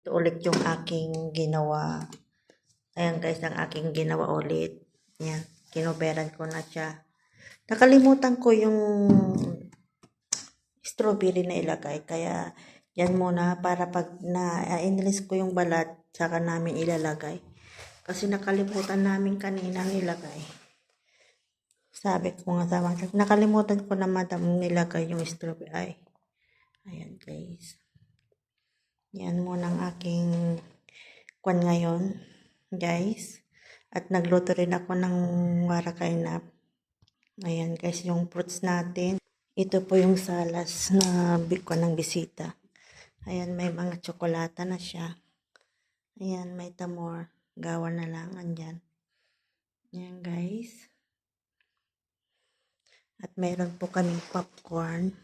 Ito ulit yung aking ginawa. Ayan guys, ang aking ginawa ulit. Ayan, kinuberan ko na siya. Nakalimutan ko yung strawberry na ilagay. Kaya, yan muna para pag na-inlist ko yung balat, saka namin ilalagay. Kasi nakalimutan namin kanina nilagay. Sabi ko nga sa mga, nakalimutan ko na madam nilagay yung strawberry. Ay, ayan guys. Yan muna ang aking kwan ngayon, guys. At nagluto rin ako ng warakainap. Ayan guys, yung fruits natin. Ito po yung salas na bigkwan ng bisita. Ayan, may mga tsokolata na siya. Ayan, may tamor. Gawa na lang, andyan. Ayan guys. At meron po kaming popcorn.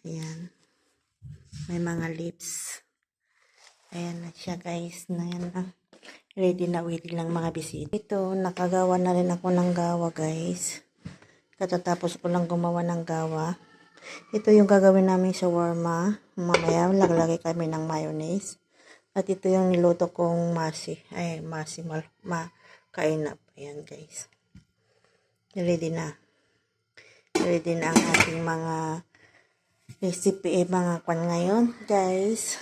Ayan. May mga lips. Ayan na siya guys. Na yan na. Ready na waiting lang mga bisita. Ito, nakagawa na rin ako ng gawa guys. Katatapos ko lang gumawa ng gawa. Ito yung gagawin namin shawarma. Mamaya laglagay kami ng mayonnaise. At ito yung niluto kong masi. Ay, kainap. Ayan guys. Ready na. Ready na ang ating mga recipe, mga kwan ngayon guys.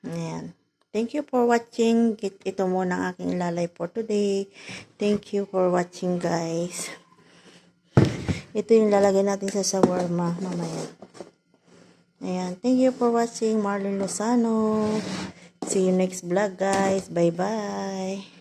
Ayan. Thank you for watching. Ito muna ang aking ilalay for today. Thank you for watching guys. Ito yung lalagay natin sa shawarma mamaya. Ayan. Thank you for watching. Marlene Lozano. See you next vlog guys. Bye bye.